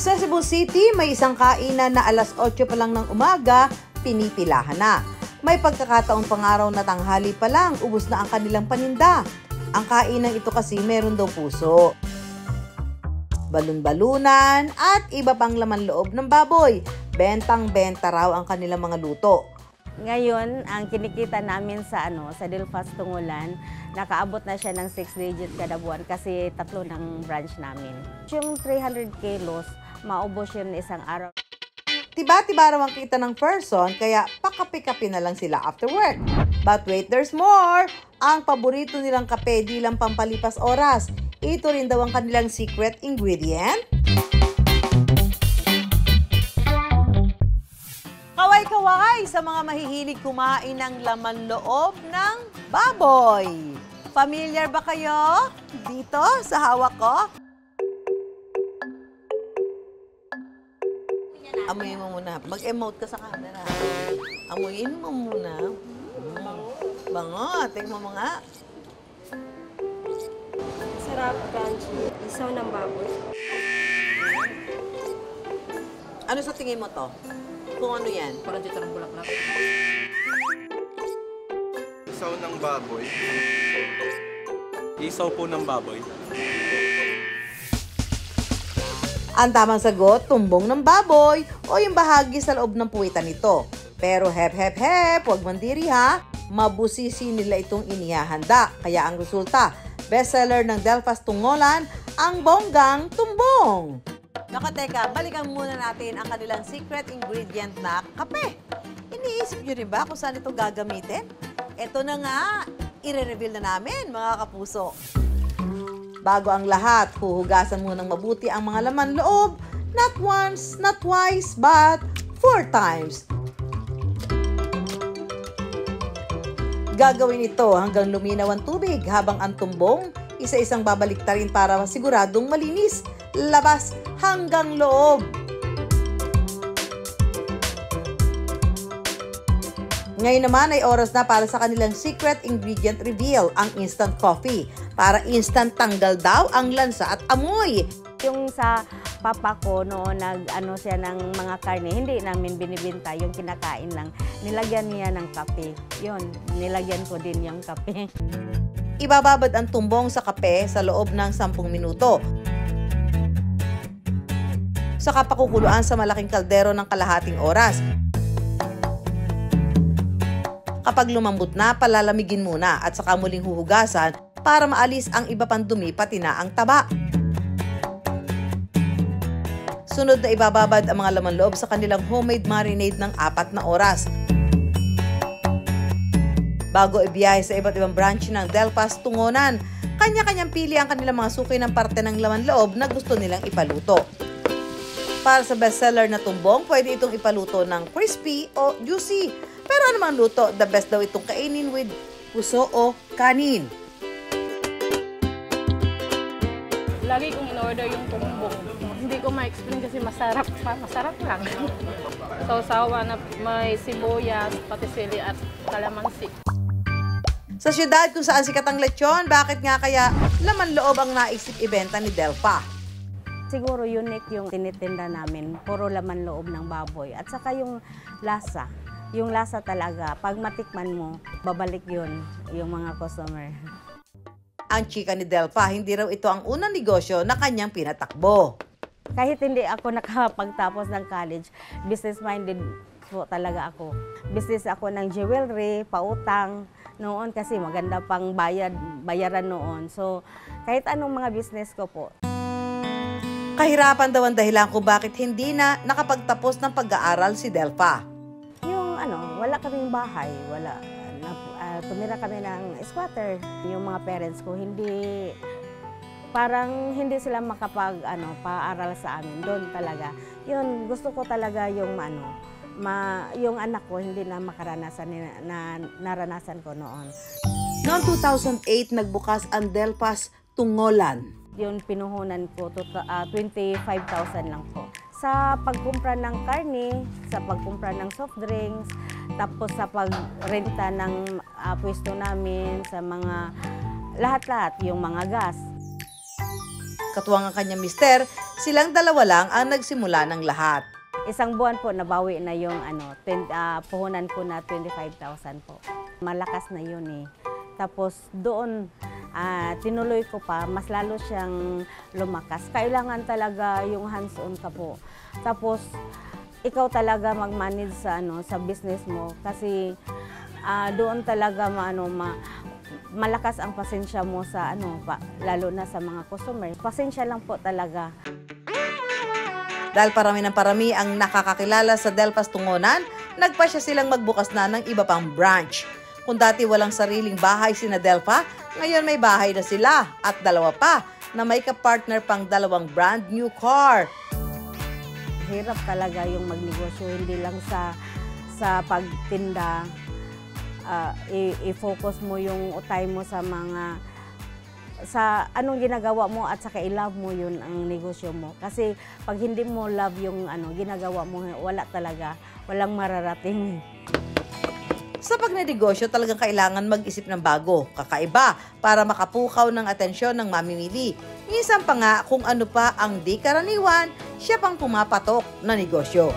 Sa Cebu City, may isang kainan na alas 8 pa lang ng umaga, pinipilahan na. May pagkakataong pangaraw na tanghali pa lang, ubos na ang kanilang paninda. Ang kainan ito kasi meron daw puso, balon-balunan at iba pang laman loob ng baboy. Bentang-benta raw ang kanilang mga luto. Ngayon, ang kinikita namin sa Delfas Tungulan, nakaabot na siya ng 6 digits kada buwan kasi 3 ng branch namin. Yung 300 kilos, maubos yun isang araw. Tiba-tiba raw ang kita ng person, kaya pakape-kape na lang sila after work. But wait, there's more! Ang paborito nilang kape di lang pampalipas oras. Ito rin daw ang kanilang secret ingredient. Kaway-kaway sa mga mahihilig kumain ng laman loob ng baboy. Familiar ba kayo dito sa hawak ko? Amuyin mo muna. Mag-emote ka sa camera. Amuyin mo muna. Bango. Tingnan mo nga. Sarap, crunchy. Isaw ng baboy. Ano sa tingin mo to? Kung ano yan? Parang chitarang bulaklak. Isaw ng baboy. Isaw po ng baboy. Ang tamang sagot, tumbong ng baboy o yung bahagi sa loob ng puwitan nito. Pero hep, huwag mandiri ha. Mabusisi nila itong inihahanda. Kaya ang resulta, bestseller ng Delfas Tungulan, ang bonggang tumbong. Naku, teka, balikan muna natin ang kanilang secret ingredient na kape. Iniisip nyo rin ba kung saan ito gagamitin? Ito na nga, i-reveal na namin mga kapuso. Bago ang lahat, huhugasan munang mabuti ang mga laman loob, not once, not twice, but 4 times. Gagawin ito hanggang luminaw ang tubig habang ang tumbong, isa-isang babaliktarin para masiguradong malinis, labas hanggang loob. Ngayon naman ay oras na para sa kanilang secret ingredient reveal, ang instant coffee. Para instant tanggal daw ang lansa at amoy. Yung sa papa ko noon, siya ng mga karne, hindi namin binibinta, yung kinakain lang. Nilagyan niya ng kape. Yun, nilagyan ko din yung kape. Ibababad ang tumbong sa kape sa loob ng 10 minuto. Saka pakukuluan sa malaking kaldero ng kalahating oras. Kapag lumambot na, palalamigin muna at saka muling huhugasan para maalis ang iba pang dumi pati na ang taba. Sunod na ibababad ang mga laman loob sa kanilang homemade marinade ng 4 na oras. Bago ibiyahe sa iba't ibang branch ng Delfas Tungulan, kanya-kanyang pili ang kanilang mga suki ng parte ng laman loob na gusto nilang ipaluto. Para sa bestseller na tumbong, pwede itong ipaluto ng crispy o juicy. Pero anumang luto, the best daw itong kainin with puso o kanin. Lagi kong in-order yung tumbong. Hindi ko ma-explain kasi masarap pa. Masarap lang. Sausawa na may sibuyas, patisili at kalamansi. Sa syudad kung saan sikat ang lechon, bakit nga kaya laman loob ang naisip ibenta ni Delfa? Siguro unique yung tinitinda namin, puro laman loob ng baboy. At saka yung lasa. Yung lasa talaga, pag matikman mo, babalik yun, yung mga customer. Ang chika ni Delfa, hindi raw ito ang unang negosyo na kanyang pinatakbo. Kahit hindi ako nakapagtapos ng college, business-minded po talaga ako. Business ako ng jewelry, pautang noon kasi maganda pang bayaran noon. So, kahit anong mga business ko po. Kahirapan daw ang dahilan kung bakit hindi na nakapagtapos ng pag-aaral si Delfa. Yung wala kaming bahay, tumira kami ng squatter. Yung mga parents ko, parang hindi sila paaral sa amin doon talaga. Yun, gusto ko talaga yung yung anak ko hindi na makaranasan na naranasan ko noon. Noong 2008, nagbukas ang Delfas Tungulan. Yung pinuhunan ko, 25,000 lang po. Sa pagkumpra ng karne, sa pagkumpra ng soft drinks, tapos sa pagrenta ng pwesto namin, sa mga lahat-lahat, yung mga gas. Katuwang ang kanyang mister, silang dalawa lang ang nagsimula ng lahat. Isang buwan po nabawi na yung puhunan ko na 25,000 po. Malakas na yun eh. Tapos doon tinuloy ko pa, mas lalo siyang lumakas. Kailangan talaga yung hands-on ka po. Tapos ikaw talaga mag-manage sa business mo kasi doon talaga malakas ang pasensya mo sa lalo na sa mga customer. Pasensya lang po talaga. Dahil parami ng parami ang nakakakilala sa Delpas Tungonan, nagpasya silang magbukas na ng iba pang branch. Kung dati walang sariling bahay sina Delpa, ngayon may bahay na sila at dalawa pa na may kapartner pang dalawang brand new car. Hirap talaga yung magnegosyo, hindi lang sa pagtinda. I-focus mo yung utay mo sa anong ginagawa mo at saka i-love mo yun ang negosyo mo. Kasi pag hindi mo love yung ginagawa mo, wala talaga, walang mararating. Sa pagnenegosyo, talagang kailangan mag-isip ng bago, kakaiba, para makapukaw ng atensyon ng mamimili. Minsan pa nga kung ano pa ang di karaniwan, siya pang pumapatok na negosyo.